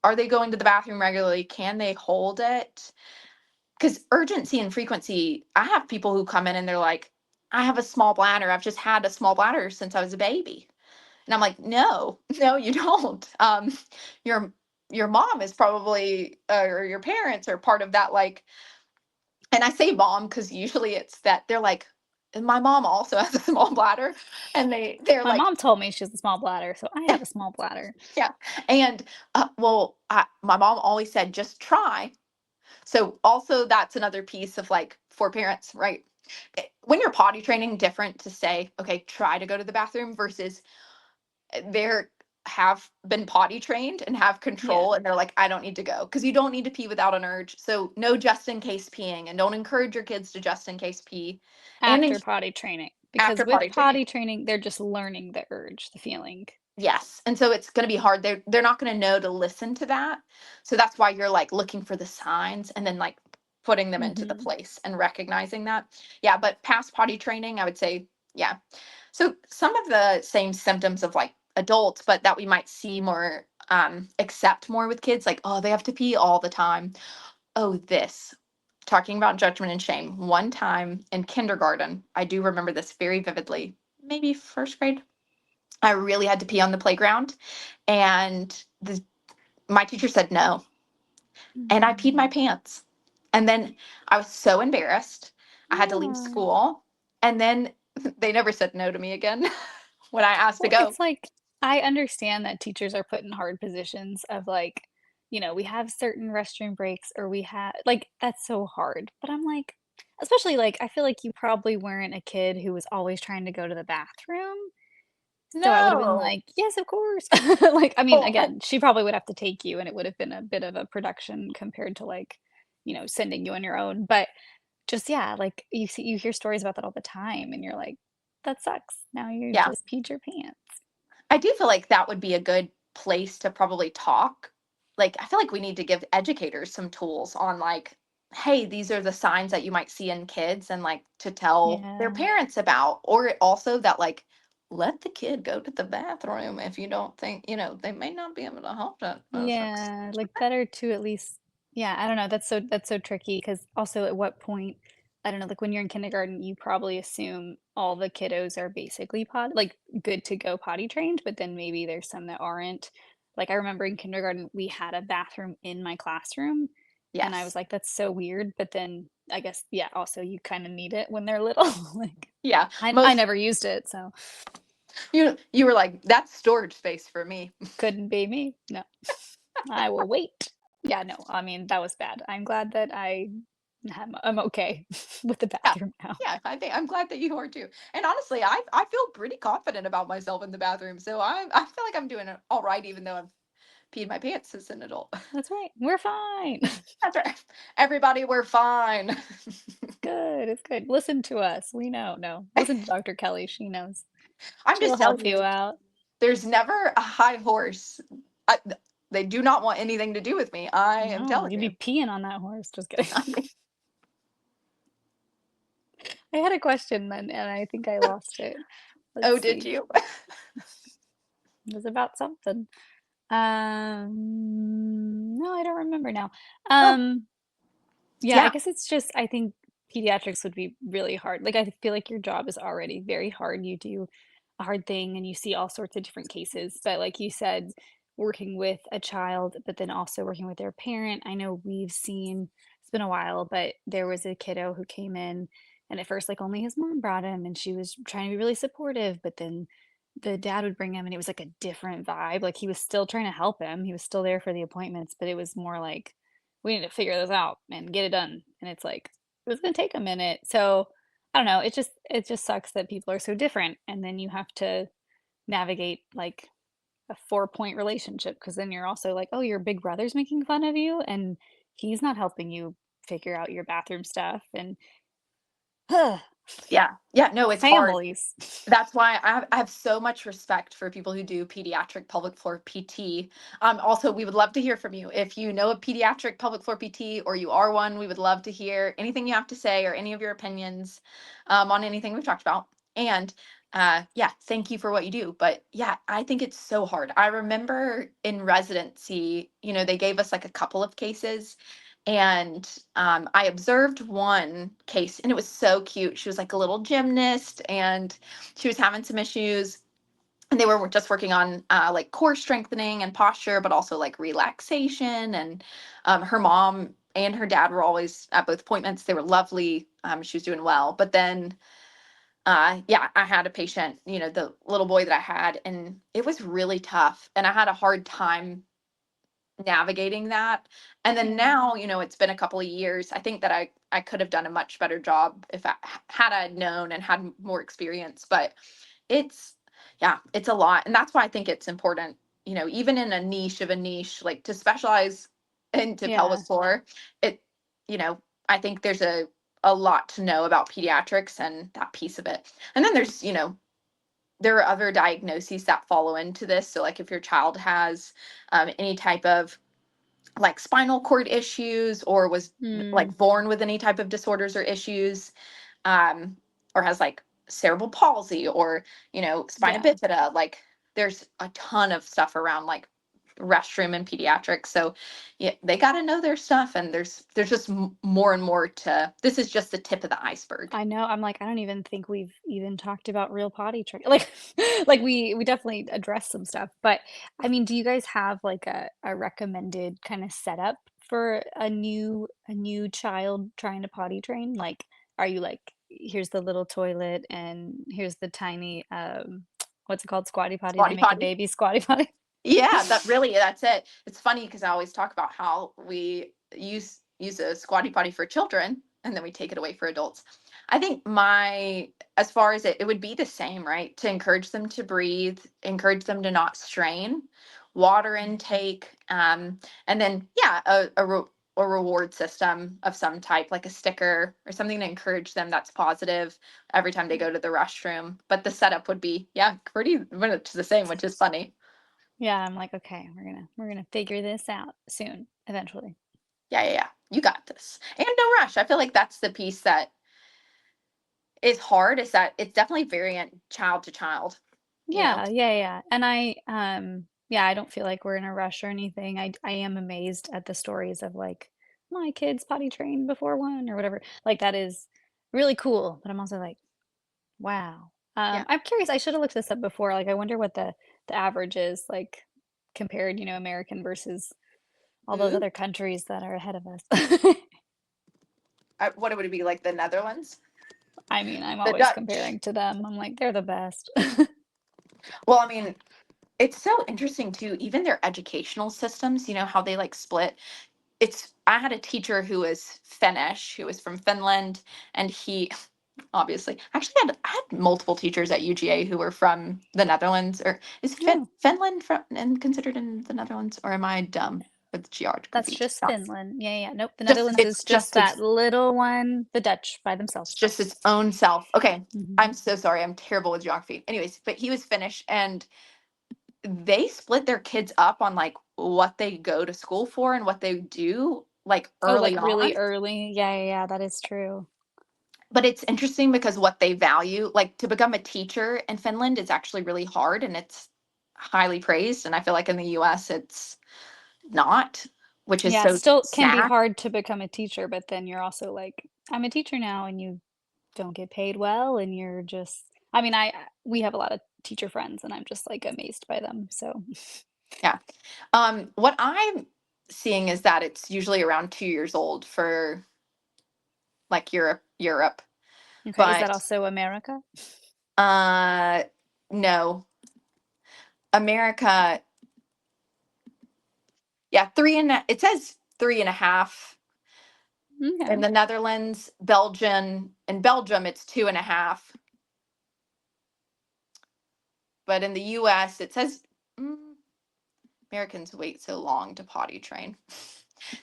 are they going to the bathroom regularly? Can they hold it? Because urgency and frequency, I have people who come in and they're like, I have a small bladder. I've just had a small bladder since I was a baby. And I'm like, no, no, you don't. Your your mom is probably, or your parents are part of that. Like, and I say mom because usually it's that they're like, "And my mom also has a small bladder," and they're My like, mom told me she has a small bladder, so I have a small bladder. yeah. And well, my mom always said, just try. So also that's another piece of like for parents, right? When you're potty training, different to say, okay, try to go to the bathroom versus they're have been potty trained and have Yeah, control and they're like, I don't need to go, because you don't need to pee without an urge. So no just in case peeing, and don't encourage your kids to just in case pee. And after potty training, because after with potty training. potty training, they're just learning the urge, the feeling. Yes. And so it's going to be hard. They're not going to know to listen to that. So that's why you're like looking for the signs and then like putting them into the Mhm. place and recognizing that. Yeah, but past potty training, I would say, yeah. So some of the same symptoms of like adults, but that we might see more, accept more with kids, like, oh, they have to pee all the time. Oh, this. Talking about judgment and shame. One time in kindergarten, I do remember this very vividly. Maybe first grade, I really had to pee on the playground, and my teacher said no, and I peed my Mm. pants. And then I was so embarrassed. I had to leave Oh. school, and then they never said no to me again when I asked to Well, go. it's like I understand that teachers are put in hard positions of like, we have certain restroom breaks or we have like that's so hard. But I'm like, especially like I feel like you probably weren't a kid who was always trying to go to the bathroom. So I would have been No. like, "Yes, of course." Like, I mean, Oh, I, again, she probably would have to take you and it would have been a bit of a production compared to like, sending you on your own. But just yeah, like you hear stories about that all the time and you're like, "That sucks. Now you yeah. just peed your pants." I do feel like that would be a good place to probably talk. Like, I feel like we need to give educators some tools on like, hey, these are the signs that you might see in kids, and like to tell their Yeah. parents about, or also that like, let the kid go to the bathroom if you don't think, they may not be able to help that. Yeah, like better to at least yeah, I don't know, that's so tricky because also at what point I don't know, like when you're in kindergarten, you probably assume all the kiddos are basically like good to go potty trained, but then maybe there's some that aren't. Like I remember in kindergarten, we had a bathroom in my classroom, and I was Yes. like, "That's so weird," but then I guess, yeah, also you kinda need it when they're little. Like, Yeah. I Most, never used it, so you were like, that's storage space for me. couldn't be me. No. I will wait. Yeah, no, I mean, that was bad. I'm glad that I'm okay with the Yeah. bathroom now. Yeah, I think I'm glad that you are too. And honestly, I feel pretty confident about myself in the bathroom. So I feel like I'm doing it all right, even though I've peed my pants as an adult. That's right. We're fine. That's right. Everybody, we're fine. It's good. It's good. Listen to us. We know. No, listen to Dr. Kelly. She knows. I'm She'll just telling help you you, out. there's never a high horse. They do not want anything to do with me. I am No, telling you'd you. be peeing on that horse. Just kidding. I had a question then, and I think I lost it. Oh, Let's did see. you? It was about something. No, I don't remember now. Oh, Um, Yeah, I yeah. guess it's just I think pediatrics would be really hard. Like, I feel like your job is already very hard. You do a hard thing and you see all sorts of different cases. But like you said, working with a child, but then also working with their parent. I know we've seen, it's been a while, but there was a kiddo who came in and at first, like, only his mom brought him and she was trying to be really supportive, but then the dad would bring him and it was like a different vibe. Like, he was still trying to help him. He was still there for the appointments, but it was more like, we need to figure this out and get it done. And it's like, it was gonna take a minute. So I don't know. It just sucks that people are so different. And then you have to navigate like a 4-point relationship because then you're also like, oh, your big brother's making fun of you and he's not helping you figure out your bathroom stuff. And Yeah. Yeah. No, it's hard. families. That's why I have so much respect for people who do pediatric pelvic floor PT. Also, we would love to hear from you. If you know a pediatric pelvic floor PT or you are one, we would love to hear anything you have to say or any of your opinions, on anything we've talked about. And yeah, thank you for what you do. But yeah, I think it's so hard. I remember in residency, they gave us like a couple of cases, and I observed one case, and it was so cute. She was like a little gymnast, and she was having some issues, and they were just working on like core strengthening and posture, but also like relaxation. And her mom and her dad were always at both appointments. They were lovely. She was doing well, but then yeah, I had a patient, the little boy that I had, and it was really tough. And I had a hard time navigating that. And then Yeah. now, it's been a couple of years. I think that I could have done a much better job if had I known and had more experience. But it's yeah, it's a lot. And that's why I think it's important, even in a niche of a niche, like to specialize into pelvic Yeah. floor. It, you know, I think there's a lot to know about pediatrics and that piece of it. And then there's, there are other diagnoses that follow into this. So like if your child has any type of like spinal cord issues, or was Mm, like born with any type of disorders or issues, um, or has like cerebral palsy, or spina yeah. bifida, like there's a ton of stuff around like restroom and pediatrics. So yeah, they got to know their stuff, and there's just more and more to this. Is just the tip of the iceberg. I know, I'm like, I don't even think we've even talked about real potty train like like, we definitely addressed some stuff, but, I mean, do you guys have, like, a recommended kinda setup for a new child trying to potty train? Like, are you like, "Here's the little toilet, and here's the tiny, what's it called? Squatty potty. They Squatty make a potty. baby squatty potty." Yeah, that's it. It's funny because I always talk about how we use a squatty potty for children, and then we take it away for adults. I think as far as it would be the same, right? To encourage them to breathe, encourage them to not strain, water intake, and then yeah, a reward system of some type, like a sticker or something to encourage them that's positive every time they go to the restroom. But the setup would be, yeah, pretty much the same, which is funny. Yeah, I'm like, "Okay, we're gonna figure this out soon, eventually." Yeah, yeah, yeah. You got this. And no rush. I feel like that's the piece that is hard, is that it's definitely variant child to child, you know? Yeah, yeah, yeah, and yeah, I don't feel like we're in a rush or anything. I am amazed at the stories of, like, "My kids potty trained before 1," or whatever. Like, that is really cool, but I'm also like, "Wow." Yeah. I'm curious, I shoulda looked this up before, like, I wonder what the average is, like, compared, American versus all those Ooh. other countries that are ahead of us. What would it be, like the Netherlands? I mean, I'm The always Dutch. comparing to them. I'm like, "They're the best." Well, I mean, it's so interesting too, even their educational systems, how they like split. I had a teacher who was Finnish, who was from Finland, and he obviously actually I had multiple teachers at UGA who were from the Netherlands. Or is Oh, Finland from and considered in the Netherlands, or am I dumb with that's geography? just No. Finland. Yeah, yeah, nope, the Just Netherlands it's is just just that its little one, the Dutch by it's themselves. just its own self. Okay. Mhm. I'm so sorry. I'm terrible with geography. Anyways, but he was Finnish, and they split their kids up on like what they go to school for and what they do like Oh, like, early on. really early? Yeah, yeah, yeah, that is true. But it's interesting because what they value, like to become a teacher in Finland, is actually really hard, and it's highly praised. And I feel like in the US, it's not, which is Yeah, it so still can be sad. hard to become a teacher, but then you're also like, "I'm a teacher now," and you don't get paid well, and you're just I mean, we have a lot of teacher friends, and I'm just, like, amazed by them, so Yeah. What I'm seeing is that it's usually around 2 years old for like Europe. Okay, is that But also America? uh no, America, yeah, it says 3.5. In Okay. the Netherlands, in Belgium, it's 2.5. But in the US, it says mm, Americans wait so long to potty train.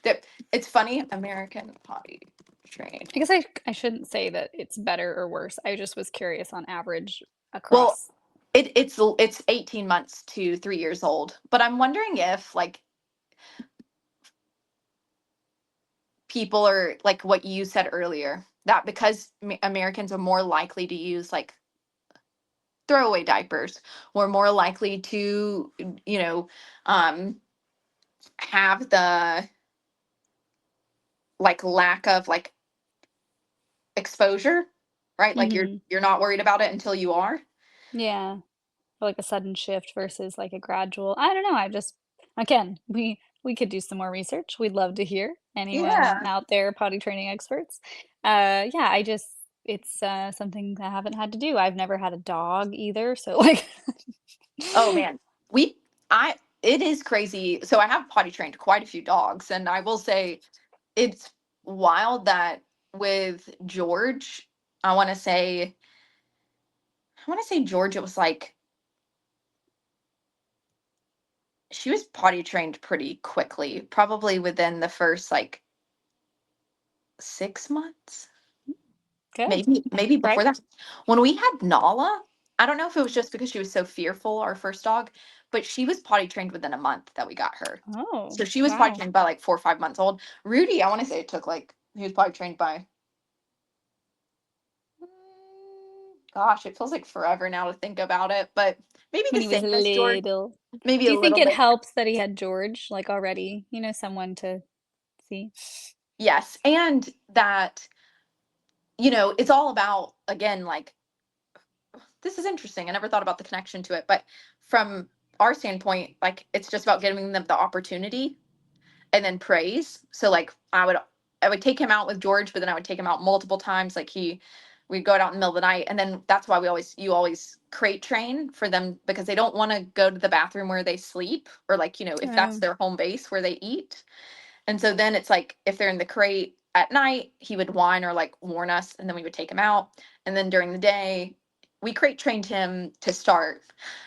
That it's funny, American potty train. I guess I shouldn't say that it's better or worse, I just was curious on average Well, across it's 18 months to 3 years old. But I'm wondering if like people are like what you said earlier, that because Americans are more likely to use like throwaway diapers. We're more likely to, you know, um, have the like lack of like exposure, right? Like Mhm. you're not worried about it until you are. Yeah. Or like a sudden shift versus like a gradual I don't know, I just again, we could do some more research. We'd love to hear anyone Yeah. out there potty training experts. Yeah, I just it's, something I haven't had to do. I've never had a dog either, so, like Oh man. We I it is crazy. So I have potty trained quite a few dogs, and I will say it's wild that with George, I want to say George, it was like she was potty trained pretty quickly, probably within the first like 6 months. Good. Maybe before Right? that. When we had Nala, I don't know if it was just because she was so fearful, our first dog, but she was potty trained within a month that we got her. Oh, So she was potty wow. trained by like 4 or 5 months old. Rudy, I want to say it took like he was potty trained by gosh, it feels like forever now to think about it, but maybe When the he was same as George, little. maybe Do a you think little it bit. helps that he had George, like, already, someone to see? Yes, and that it's all about again like this is interesting. I never thought about the connection to it, but from our standpoint, like it's just about giving them the opportunity and then praise. So like I would take him out with George, but then I would take him out multiple times. Like we'd go out in the middle of the night, and then that's why you always crate train for them because they don't want to go to the bathroom where they sleep or like if that's Oh, their home base where they eat. And so then it's like if they're in the crate at night, he would whine or like warn us, and then we would take him out. And then during the day, we crate trained him to start,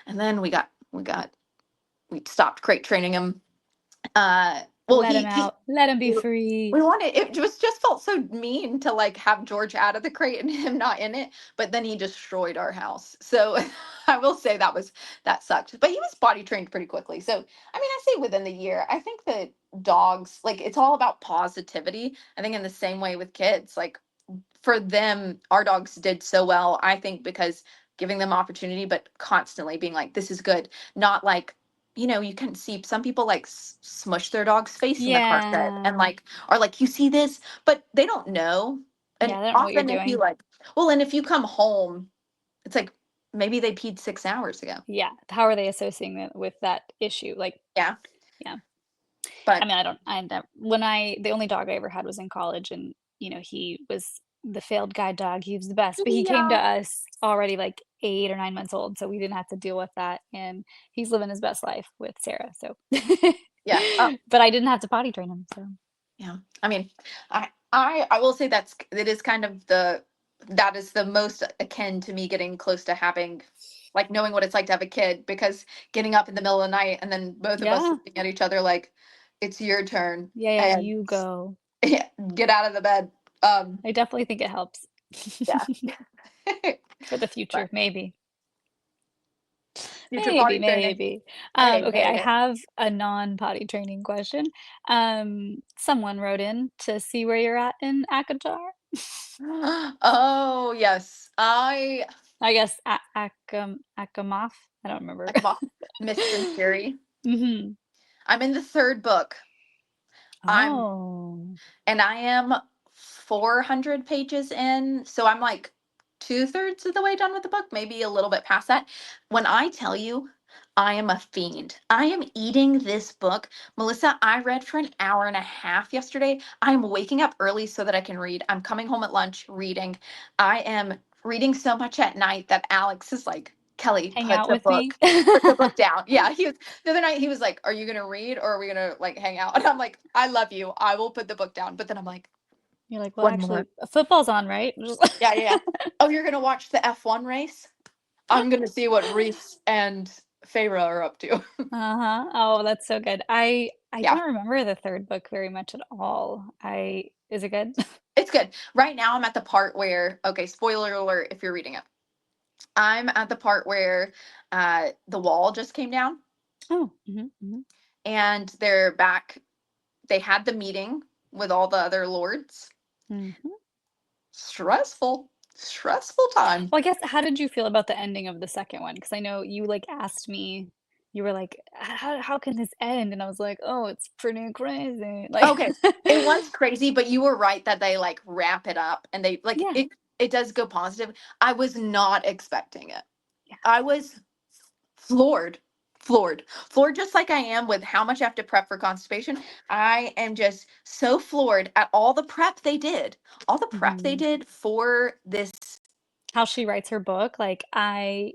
and then we stopped crate training him. Well, let him out. Let him be free. we wanted it just felt so mean to like have George out of the crate and him not in it, but then he destroyed our house. So I will say that sucked. But he was potty trained pretty quickly. So I mean, I say within the year. I think that dogs like it's all about positivity. I think in the same way with kids, like for them, our dogs did so well, I think, because giving them opportunity, but constantly being like, this is good. Not like, you can see some people like smush their dog's face in the carpet and Yeah. like, are like, you see this, but they don't know. And Yeah, they don't know what you're often if you doing. like, well, and if you come home, it's like, maybe they peed 6 hours ago. Yeah, how are they associating it with that issue? Like, Yeah. yeah. I But mean, I don't I nev when I the only dog I ever had was in college and, he was the failed guide dog, he was the best, but he came to yeah, us already, like, 8 or 9 months old, so we didn't have to deal with that, and he's living his best life with Sarah, so yeah. but I didn't have to potty train him, so Yeah. I mean, I will say it is kind of that is the most akin to me getting close to having like knowing what it's like to have a kid because getting up in the middle of the night and then both of us yeah. looking at each other like it's your turn Yeah, yeah, and you go. get out of the bed. I definitely think it helps. Yeah. For the But future, maybe. future Maybe, potty training. maybe. Hey, Okay, I hey, have a non-potty training question. Someone wrote in to see where you're at in ACOTAR. hey. Oh, yes. I guess ACOMAF? I don't remember. I come off Mist and Fury. Mhm. I'm in the third book. I'm Oh. and I am 400 pages in. So I'm like two-thirds of the way done with the book, maybe a little bit past that. When I tell you, I am a fiend. I am eating this book. Melissa, I read for an hour and a half yesterday. I am waking up early so that I can read. I'm coming home at lunch reading. I am reading so much at night that Alex is like, Kelly, Hang out with me? put the book down. Yeah, the other night he was like, "Are you gonna read or are we gonna like hang out?" And I'm like, "I love you. I will put the book down." But then I'm like, You're like, "Well, "One more." actually, football's on, right?" Just Yeah, yeah, yeah. Oh, you're gonna watch the F1 race? I'm gonna see what Reese and Feyre are up to. Uh-huh. Oh, that's so good. I Yeah, don't remember the 3rd book very much at all. I is it good? it's good. Right now, I'm at the part where, okay, spoiler alert if you're reading it. I'm at the part where the wall just came down Oh, mhm, mhm. and they're back. They had the meeting with all the other lords. Mhm. Stressful. Stressful time. Well, I guess how did you feel about the ending of the second one? Because I know you, like, asked me, you were like, How can this end?" And I was like, "Oh, it's pretty crazy." Like Okay. It was crazy, but you were right that they like wrap it up and they like Yeah, it does go positive. I was not expecting it. yeah. I was floored. Floored just like I am with how much I have to prep for constipation. I am just so floored at all the prep they did. All the prep they Mhm. did for this. How she writes her book, I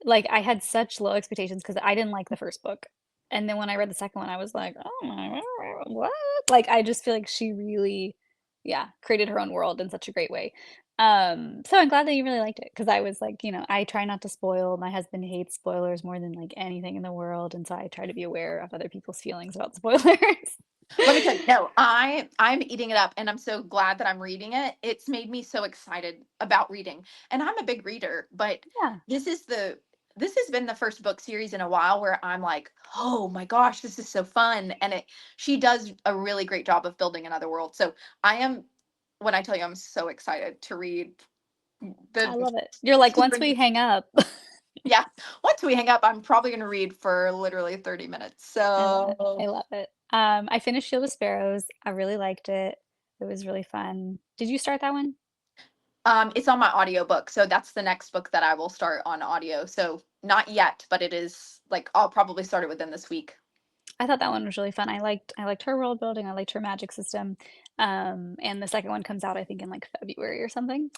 had such low expectations because I didn't like the first book, and then when I read the second one, I was like, "Oh my what?" Like, I just feel like she really, yeah, created her own world in such a great way. So I'm glad that you really liked it because I was like, I try not to spoil. My husband hates spoilers more than, like, anything in the world, and so I try to be aware of other people's feelings about spoilers. Let me tell you, no, I'm eating it up and I'm so glad that I'm reading it. It's made me so excited about reading. And I'm a big reader, but Yeah, this is the this has been the first book series in a while where I'm like, "Oh my gosh, this is so fun." And it she does a really great job of building another world. So, I am when I tell you I'm so excited to read I the love it. You're like, "Once super we hang up." yeah, once we hang up, I'm probably going to read for literally 30 minutes. I love it. So, I love it. I finished Shield of Sparrows. I really liked it. It was really fun. Did you start that one? It's on my audiobook, so that's the next book that I will start on audio. So not yet, but it is like I'll probably start it within this week. I thought that one was really fun. I liked her world building. I liked her magic system. And the second one comes out, I think, in like February or something.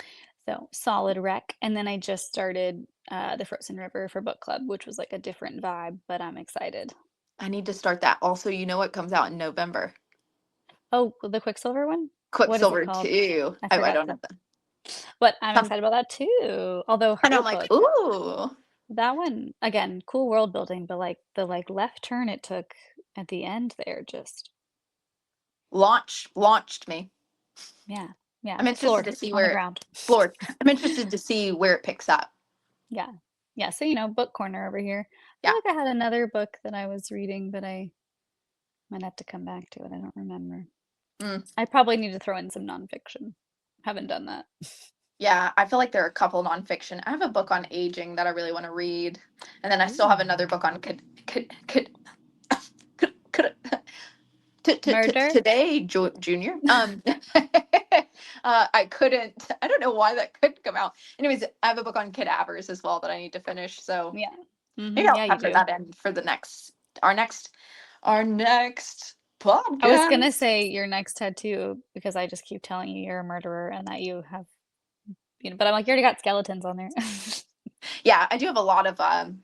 So solid rec. And then I just started The Frozen River for book club, which was like a different vibe, but I'm excited. I need to start that. Also, you know what comes out in November? Oh, the Quicksilver one? What is it Quicksilver called? 2. I I forgot don't know the. that. But I'm Some, excited about that too. Although and her I'm like, book, ooh, that one, again, cool world building, but like the left turn it took at the end there, just launched me. yeah, yeah, I'm interested floored to see on the where it ground. floored. I'm interested to see where it picks up. Yeah. Yeah, so, book corner over here. I feel Yeah. like I had another book that I was reading, but I might have to come back to it. I don't remember. Mm. I probably need to throw in some nonfiction. Haven't done that. Yeah, I feel like there are a couple nonfiction. I have a book on aging that I really want to read, and then I still have Ooh. another book on could Murder? today, Junior. I couldn't. I don't know why that couldn't come out. Anyways, I have a book on cadavers as well that I need to finish. So Yeah. maybe I'll Yeah, you pepper do. that in for our next I was gonna podcast. say your next tattoo because I just keep telling you you're a murderer and that you have, but I'm like, you already got skeletons on there. Yeah, I do have a lot of Get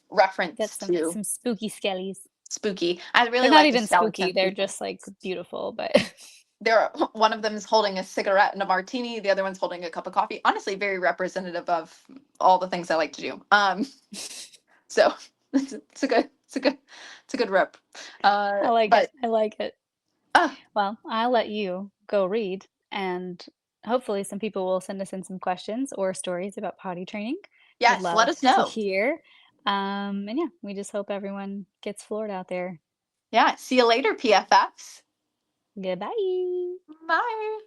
reference to some spooky skellies. spooky. I They're really not like the even spooky, skeleton they're people. just, like, beautiful, but There, one of them is holding a cigarette and a martini. The other one's holding a cup of coffee. Honestly, very representative of all the things I like to do. So it's a good rep. I like it, But I like it. uh, Well, I'll let you go read, and hopefully some people will send us in some questions or stories about potty training. Would yes, let love us to know. hear. And yeah, we just hope everyone gets floored out there. Yeah, see you later, PFFs. Goodbye. Bye.